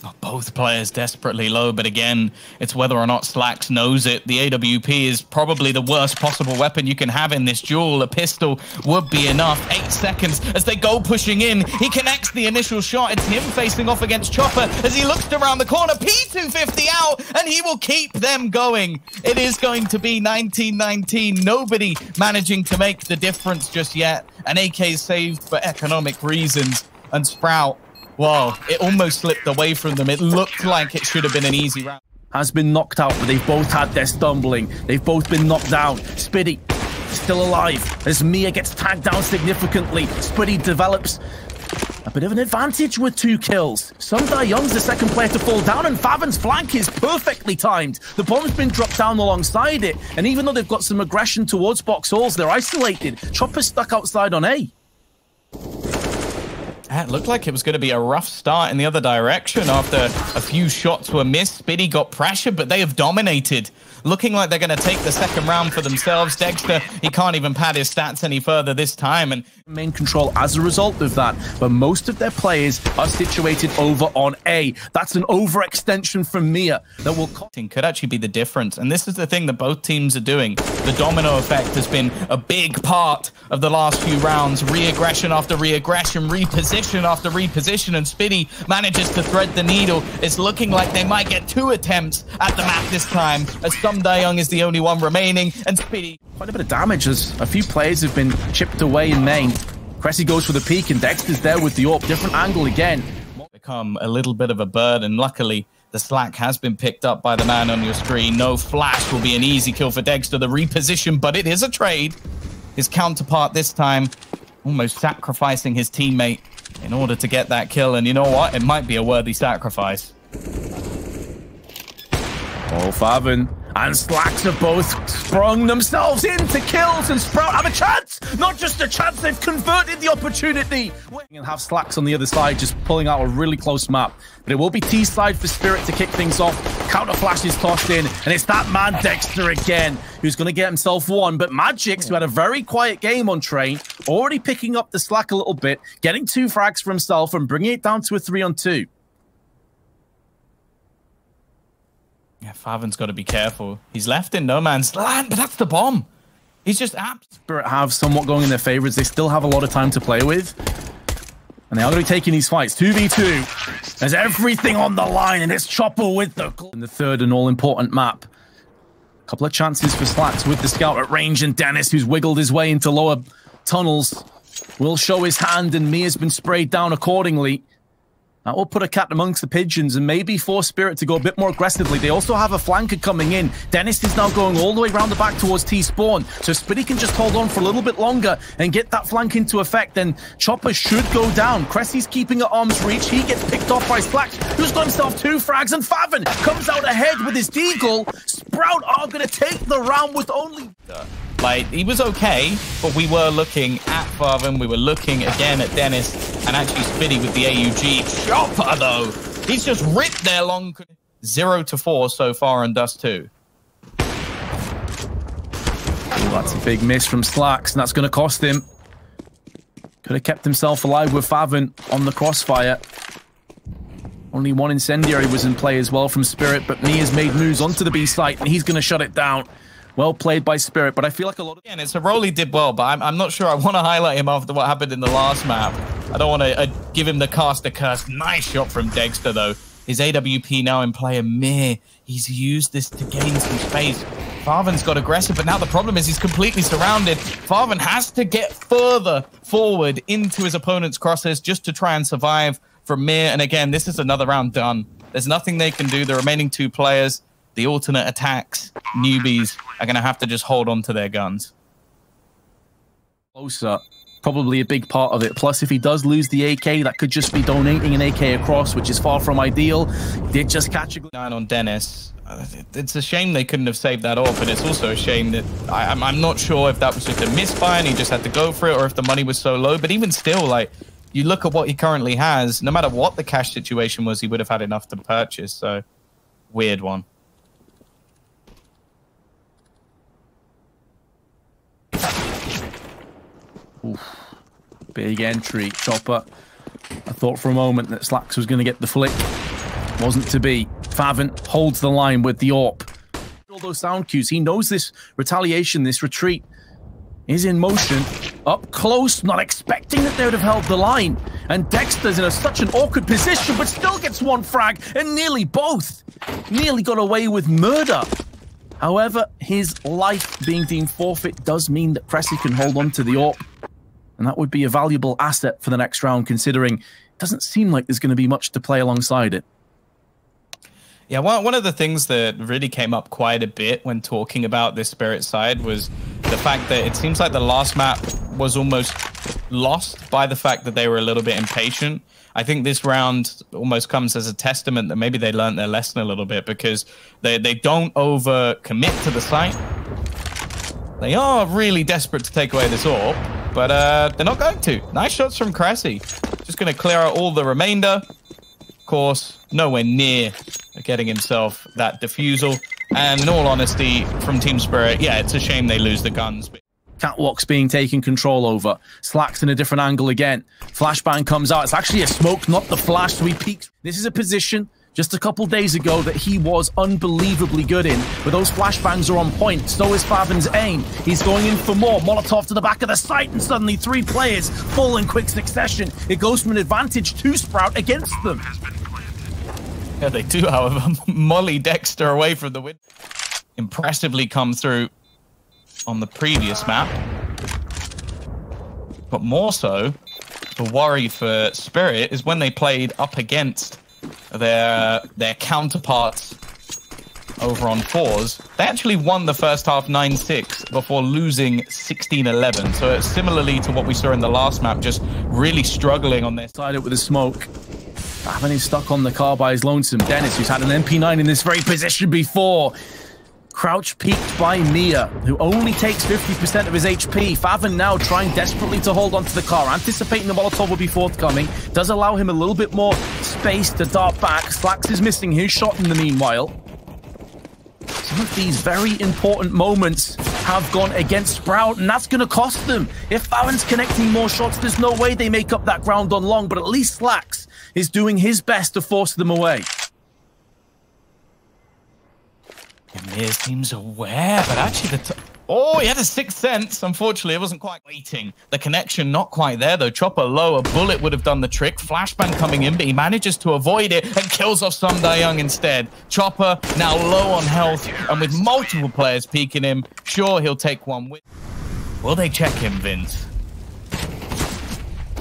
Oh, both players desperately low, but again, it's whether or not slaxz knows it. The AWP is probably the worst possible weapon you can have in this duel. A pistol would be enough. 8 seconds as they go pushing in. He connects the initial shot. It's him facing off against Chopper as he looks around the corner. P250 out, and he will keep them going. It is going to be 19-19. Nobody managing to make the difference just yet. An AK saved for economic reasons. And Sprout, whoa, it almost slipped away from them. It looked like it should have been an easy round. Has been knocked out, but they've both had their stumbling. They've both been knocked down. Spiidi still alive as Mia gets tagged down significantly. Spiidi develops a bit of an advantage with 2 kills. zywoo's the second player to fall down, and faveN's flank is perfectly timed. The bomb's been dropped down alongside it, and even though they've got some aggression towards box halls, they're isolated. Chopper's stuck outside on A. It looked like it was going to be a rough start in the other direction after a few shots were missed. Spiidi got pressure, but they have dominated. Looking like they're going to take the second round for themselves. Degster, he can't even pad his stats any further this time. And main control as a result of that, but most of their players are situated over on A. That's an overextension from Mia that will could actually be the difference. And this is the thing that both teams are doing. The domino effect has been a big part of the last few rounds. Re-aggression after re-aggression, reposition after reposition, and Spiidi manages to thread the needle. It's looking like they might get 2 attempts at the map this time, as zywoo is the only one remaining, and Spiidi. Quite a bit of damage as a few players have been chipped away in main. Kressy goes for the peek, and Dexter's there with the AWP. Different angle again. Become a little bit of a burden. Luckily, the slack has been picked up by the man on your screen. No flash will be an easy kill for Dexter. The reposition, but it is a trade. His counterpart this time almost sacrificing his teammate in order to get that kill. And you know what? It might be a worthy sacrifice. Oh, faveN and slaxz have both sprung themselves into kills, and Sprout have a chance. Not just a chance, they've converted the opportunity. And have slaxz on the other side, just pulling out a really close map. But it will be T side for Spirit to kick things off. Counter flash is tossed in, and it's that man Dexter again, who's going to get himself one. But magixx, who had a very quiet game on train, already picking up the slack a little bit, getting 2 frags for himself and bringing it down to a 3-on-2. Yeah, faveN's got to be careful. He's left in no man's land, but that's the bomb. He's just apt. Spirit have somewhat going in their favorites. They still have a lot of time to play with. And they are going to be taking these fights. 2v2. There's everything on the line, and it's Chopper with the... In the third and all-important map. A couple of chances for slaxz with the scout at range, and Denis, who's wiggled his way into lower tunnels, will show his hand, and Mia's been sprayed down accordingly. That will put a cat amongst the pigeons and maybe force Spirit to go a bit more aggressively. They also have a flanker coming in. Denis is now going all the way around the back towards T-spawn, so Spiidi can just hold on for a little bit longer and get that flank into effect. Then Chopper should go down. Kressy's keeping at arm's reach. He gets picked off by slaxz, who's got himself 2 frags, and faveN comes out ahead with his deagle. Sprout are going to take the round with only... Like, he was okay, but we were looking at faveN, we were looking again at Denis, and actually Spiidi with the AUG. Chopper, though, he's just ripped their long... 0-4 so far on Dust 2. That's a big miss from slaxz, and that's going to cost him. Could have kept himself alive with faveN on the crossfire. Only 1 incendiary was in play as well from Spirit, but Mia's made moves onto the B site, and he's going to shut it down. Well played by Spirit, but I feel like a lot of... And it's a role he did well, but I'm not sure I want to highlight him after what happened in the last map. I don't want to give him the caster curse. Nice shot from Dexter, though. His AWP now in play, and he's used this to gain some space. faveN's got aggressive, but now the problem is he's completely surrounded. faveN has to get further forward into his opponent's crosshairs just to try and survive from Mir. And again, this is another round done. There's nothing they can do. The remaining 2 players, the alternate attacks, newbies, are going to have to just hold on to their guns. Closer. probably a big part of it. Plus, if he does lose the AK, that could just be donating an AK across, which is far from ideal. He did just catch a 9 on Denis. It's a shame they couldn't have saved that off, and it's also a shame that I'm not sure if that was just a misfire and he just had to go for it, or if the money was so low. But even still, like, you look at what he currently has, no matter what the cash situation was, he would have had enough to purchase. So, weird one. Oof. Big entry, Chopper. I thought for a moment that slaxz was going to get the flick. Wasn't to be. faveN holds the line with the AWP. All those sound cues. He knows this retaliation, this retreat is in motion. Up close, not expecting that they would have held the line. And degster's in such an awkward position, but still gets one frag, and nearly both. Nearly got away with murder. However, his life being deemed forfeit does mean that kressy can hold on to the AWP. And that would be a valuable asset for the next round, considering it doesn't seem like there's going to be much to play alongside it. Yeah, one of the things that really came up quite a bit when talking about this Spirit side was the fact that it seems like the last map was almost lost by the fact that they were a little bit impatient. I think this round almost comes as a testament that maybe they learned their lesson a little bit, because they don't over commit to the site. They are really desperate to take away this AWP, but they're not going to. Nice shots from kressy. Just going to clear out all the remainder. Of course, nowhere near getting himself that defusal. And in all honesty, from Team Spirit, yeah, it's a shame they lose the guns. Catwalk's being taken control over. slaxz in a different angle again. Flashbang comes out. It's actually a smoke, not the flash, so he peeks. This is a position just a couple days ago that he was unbelievably good in, but those flashbangs are on point. So is faveN's aim. He's going in for more. Molotov to the back of the site, and suddenly 3 players fall in quick succession. It goes from an advantage to Sprout against them. Yeah, they do, however. Molly degster away from the win. Impressively come through on the previous map. But more so, the worry for Spirit is when they played up against their counterparts over on 4s. They actually won the first half 9-6 before losing 16-11. So it's similarly to what we saw in the last map, just really struggling on their side with a smoke. faveN is stuck on the car by his lonesome. Denis, who's had an MP9 in this very position before. Crouch peeked by Mia, who only takes 50% of his HP. faveN now trying desperately to hold onto the car, anticipating the Molotov will be forthcoming. Does allow him a little bit more space to dart back. slaxz is missing his shot in the meanwhile. Some of these very important moments have gone against Sprout, and that's going to cost them. If faveN's connecting more shots, there's no way they make up that ground on long, but at least slaxz is doing his best to force them away. Mir seems aware, but actually oh, he had a 6th sense. Unfortunately, it wasn't quite waiting. The connection not quite there, though. Chopper low, a bullet would have done the trick. Flashbang coming in, but he manages to avoid it and kills off Young instead. Chopper now low on health, and with multiple players peeking him, sure, he'll take one with. Will they check him, Vince?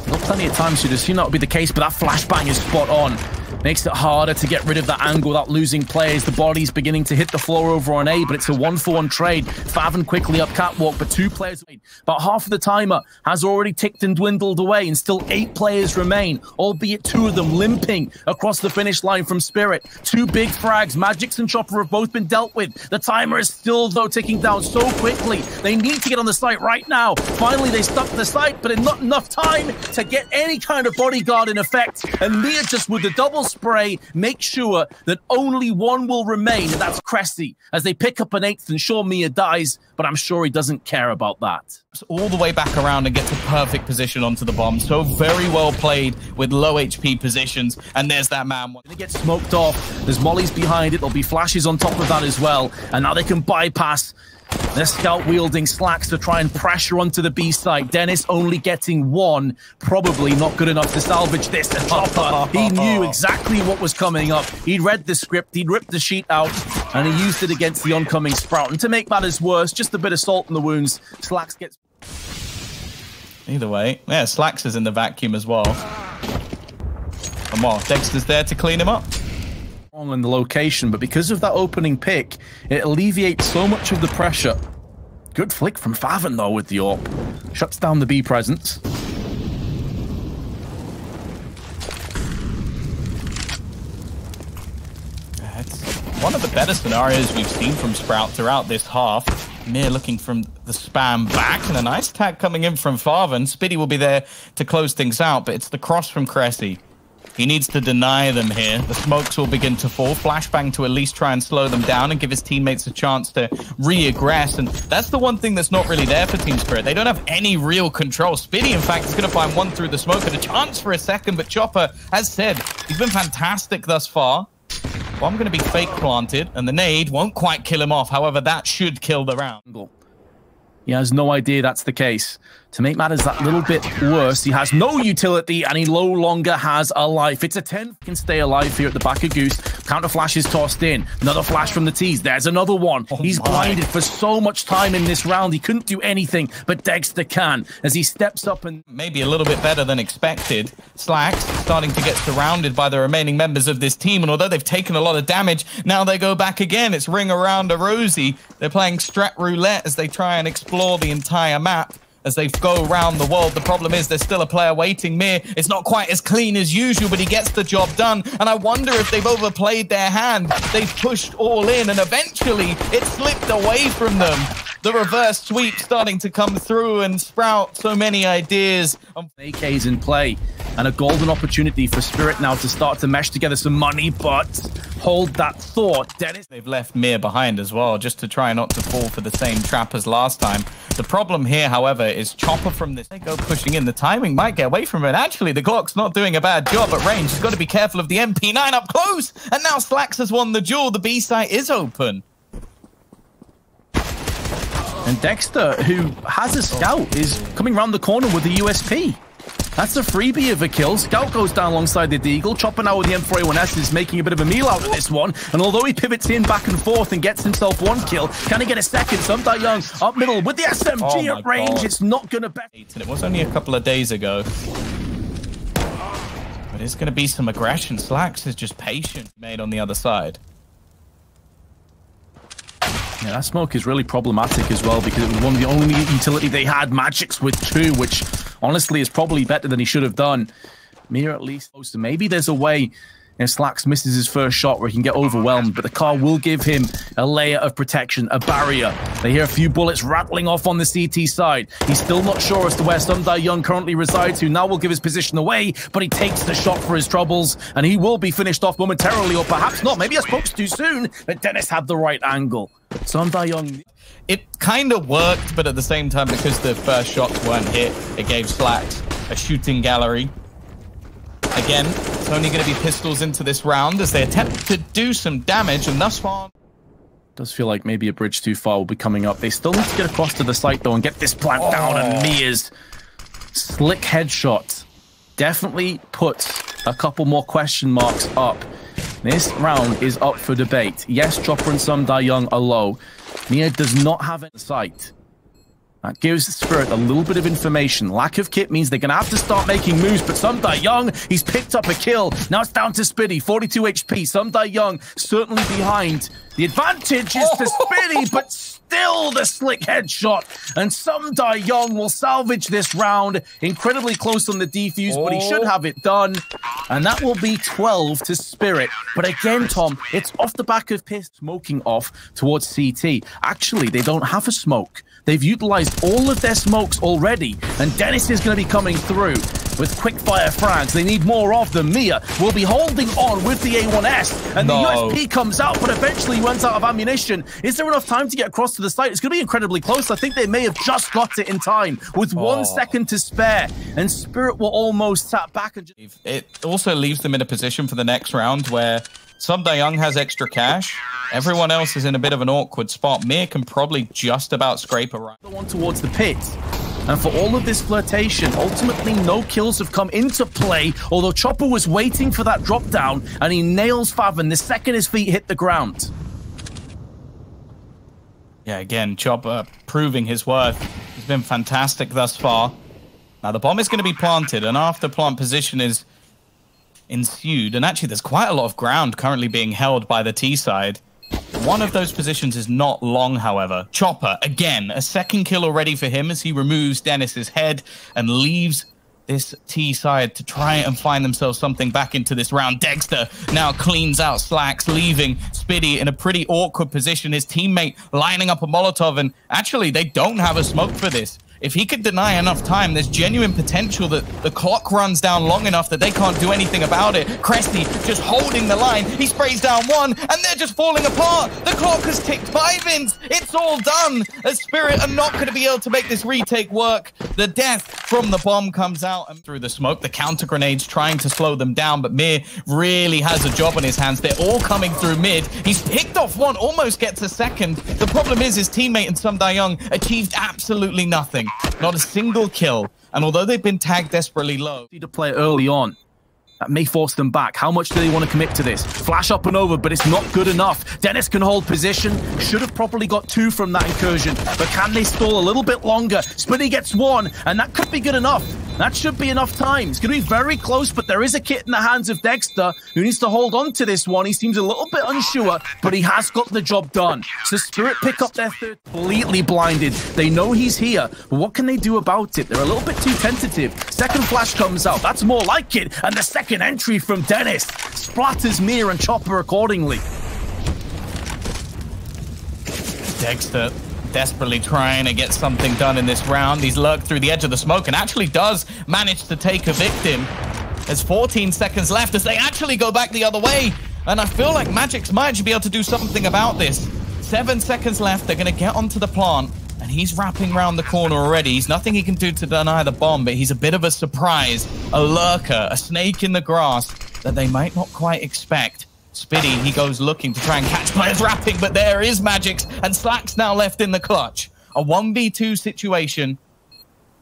Not plenty of times you'd assume that would be the case, but that flashbang is spot on. Makes it harder to get rid of that angle without losing players. The body's beginning to hit the floor over on A, but it's a 1-for-1 trade. faveN quickly up catwalk, but 2 players. About half of the timer has already ticked and dwindled away, and still 8 players remain, albeit 2 of them limping across the finish line from Spirit. 2 big frags. magixx and Chopper have both been dealt with. The timer is still, though, ticking down so quickly. They need to get on the site right now. Finally, they stuck the site, but in not enough time to get any kind of bodyguard in effect. And Mia, just with the double spray, make sure that only one will remain, and that's kressy, as they pick up an 8th, and sure, Mia dies, but I'm sure he doesn't care about that. All the way back around and gets a perfect position onto the bomb. So very well played with low HP positions, and there's that man. They get smoked off. There's mollies behind it. There'll be flashes on top of that as well, and now they can bypass the scout-wielding slaxz to try and pressure onto the B site. Denis only getting 1, probably not good enough to salvage this. And Chopper, he knew exactly what was coming up. He'd read the script, he'd ripped the sheet out, and he used it against the oncoming Sprout. And to make matters worse, just a bit of salt in the wounds, slaxz gets... Either way, yeah, slaxz is in the vacuum as well. Come on, degster's there to clean him up. In the location, but because of that opening pick, it alleviates so much of the pressure. Good flick from faveN, though, with the AWP. Shuts down the B presence. It's one of the better scenarios we've seen from Sprout throughout this half. Mir looking from the spam back, and a nice tag coming in from faveN. Spiidi will be there to close things out, but it's the cross from kressy. He needs to deny them here. The smokes will begin to fall. Flashbang to at least try and slow them down and give his teammates a chance to re-aggress. And that's the one thing that's not really there for Team Spirit. They don't have any real control. Spiidi, in fact, is going to find one through the smoke and a chance for a second. But Chopper, as said, he's been fantastic thus far. Bomb going to be fake planted, and the nade won't quite kill him off. However, that should kill the round. He has no idea that's the case. To make matters that little bit worse, he has no utility and he no longer has a life. It's a 10. Can stay alive here at the back of Goose. Counter flash is tossed in. Another flash from the Twistzz. There's another one. He's blinded for so much time in this round. He couldn't do anything, but degster can as he steps up and maybe a little bit better than expected. slaxz starting to get surrounded by the remaining members of this team, and although they've taken a lot of damage, now they go back again. It's ring around a rosy. They're playing strat roulette as they try and explore the entire map. As they go around the world, the problem is there's still a player waiting. Mir, it's not quite as clean as usual, but he gets the job done. And I wonder if they've overplayed their hand. They've pushed all in, and eventually it slipped away from them. The reverse sweep starting to come through, and Sprout, so many ideas. AK's in play, and a golden opportunity for Spirit now to start to mesh together some money, but hold that thought, Dennis. They've left Mir behind as well, just to try not to fall for the same trap as last time. The problem here, however, is Chopper from this. They go pushing in. The timing might get away from it. Actually, the Glock's not doing a bad job at range. He's got to be careful of the MP9 up close. And now slaxz has won the duel. The B site is open. And degster, who has a scout, is coming around the corner with the USP. That's a freebie of a kill. Scout goes down alongside the deagle. Chopper now with the M4A1S is making a bit of a meal out of this one. And although he pivots in back and forth and gets himself one kill, can he get a second? seveN up middle with the SMG at range. It's not going to bet. And it was only a couple of days ago. But it's going to be some aggression. slaxz is just patient made on the other side. Yeah, that smoke is really problematic as well because it was one of the only utility they had. magixx with 2, which honestly is probably better than he should have done. Mir at least. So maybe there's a way if slaxz misses his first shot where he can get overwhelmed, but the car will give him a layer of protection, a barrier. They hear a few bullets rattling off on the CT side. He's still not sure as to where seveN currently resides, who now will give his position away, but he takes the shot for his troubles, and he will be finished off momentarily, or perhaps not. Maybe I spoke too soon, but denis had the right angle. seveN. It kind of worked, but at the same time, because the first shots weren't hit, it gave slaxz a shooting gallery. Again, it's only going to be pistols into this round as they attempt to do some damage, and thus far... Does feel like maybe a bridge too far will be coming up. They still need to get across to the site, though, and get this plant down, and Mir's slick headshot definitely puts a couple more question marks up. This round is up for debate. Yes, Chopper and seveN are low. Mir does not have it in sight. That gives Spirit a little bit of information. Lack of kit means they're going to have to start making moves, but seveN, he's picked up a kill. Now it's down to Spiidi, 42 HP. seveN certainly behind. The advantage is to Spiidi, but still the slick headshot. And seveN will salvage this round. Incredibly close on the defuse, but he should have it done. And that will be 12 to Spirit. But again, Tom, it's off the back of Piss smoking off towards CT. Actually, they don't have a smoke. They've utilized all of their smokes already, and Denis is going to be coming through with quick-fire frags. They need more of them. Mir will be holding on with the A1S, and the USP comes out, but eventually he runs out of ammunition. Is there enough time to get across to the site? It's going to be incredibly close. I think they may have just got it in time with 1 second to spare, and Spirit will almost tap back. And it also leaves them in a position for the next round where seveN has extra cash. Everyone else is in a bit of an awkward spot. Mir can probably just about scrape around. The one towards the pit. And for all of this flirtation, ultimately no kills have come into play, although Chopper was waiting for that drop down, and he nails faveN the second his feet hit the ground. Yeah, again, Chopper proving his worth. He's been fantastic thus far. Now the bomb is going to be planted, and after plant position is ensued, and actually there's quite a lot of ground currently being held by the T side. One of those positions is not long, however. Chopper, again, a second kill already for him as he removes Denis's head and leaves this T side to try and find themselves something back into this round. degster now cleans out slaxz, leaving Spiidi in a pretty awkward position. His teammate lining up a Molotov, and actually they don't have a smoke for this. If he could deny enough time, there's genuine potential that the clock runs down long enough that they can't do anything about it. kressy just holding the line. He sprays down one, and they're just falling apart. The clock has ticked 5 ins. It's all done. As Spirit are not going to be able to make this retake work. The death from the bomb comes out and through the smoke. The counter grenades trying to slow them down, but Mir really has a job on his hands. They're all coming through mid. He's picked off one, almost gets a second. The problem is his teammate and Sumdayoung achieved absolutely nothing. Not a single kill. And although they've been tagged desperately low, to play early on, that may force them back. How much do they want to commit to this? Flash up and over, but it's not good enough. Denis can hold position. Should have probably got 2 from that incursion, but can they stall a little bit longer? Spiidi gets 1, and that could be good enough. That should be enough time. It's going to be very close, but there is a kit in the hands of degster who needs to hold on to this one. He seems a little bit unsure, but he has got the job done. So Spirit pick up their third, completely blinded. They know he's here, but what can they do about it? They're a little bit too tentative. Second flash comes out. That's more like it. And the second entry from Denis splatters Mir and Chopper accordingly. degster desperately trying to get something done in this round. He's lurked through the edge of the smoke and actually does manage to take a victim. There's 14 seconds left as they actually go back the other way. And I feel like magixx might be able to do something about this. 7 seconds left. They're going to get onto the plant. And he's wrapping around the corner already. He's nothing he can do to deny the bomb, but he's a bit of a surprise. A lurker, a snake in the grass that they might not quite expect. Spiidi, he goes looking to try and catch players wrapping, but there is magixx, and slaxz now left in the clutch. A 1v2 situation.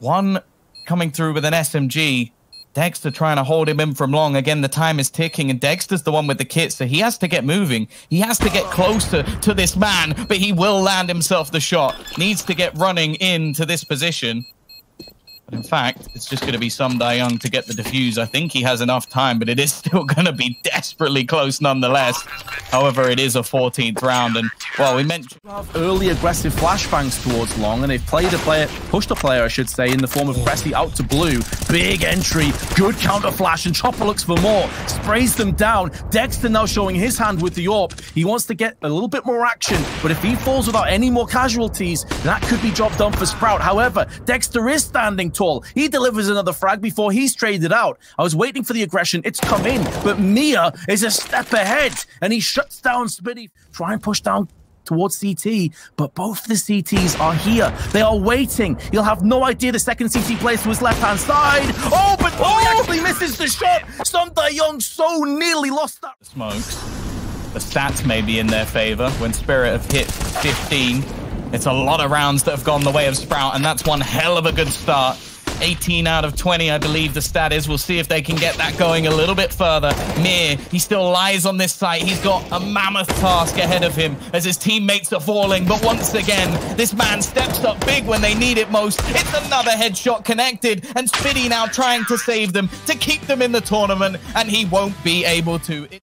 One coming through with an SMG. degster trying to hold him in from long. Again, the time is ticking, and degster's the one with the kit, so he has to get moving. He has to get closer to this man, but he will land himself the shot. Needs to get running into this position. But in fact, it's just going to be Sumdayoung to get the defuse. I think he has enough time, but it is still going to be desperately close nonetheless. However, it is a 14th round, and, well, we mentioned early aggressive flashbangs towards long, and they've played a player, pushed a player, I should say, in the form of kressy out to blue. Big entry, good counter flash, and Chopper looks for more. Sprays them down. degster now showing his hand with the AWP. He wants to get a little bit more action, but if he falls without any more casualties, that could be job done for Sprout. However, degster is standing tall. He delivers another frag before he's traded out. I was waiting for the aggression. It's come in, but Mia is a step ahead, and he shuts down Spiidi. Try and push down towards CT, but both the CTs are here. They are waiting. He'll have no idea the second CT plays to his left-hand side. Oh, but he actually misses the shot. Sumdayoung so nearly lost that. Smokes. The stats may be in their favor when Spirit have hit 15. It's a lot of rounds that have gone the way of Sprout, and that's one hell of a good start. 18 out of 20, I believe the stat is. We'll see if they can get that going a little bit further. Mir, he still lies on this site. He's got a mammoth task ahead of him as his teammates are falling. But once again, this man steps up big when they need it most. It's another headshot connected, and Spiidi now trying to save them, to keep them in the tournament, and he won't be able to.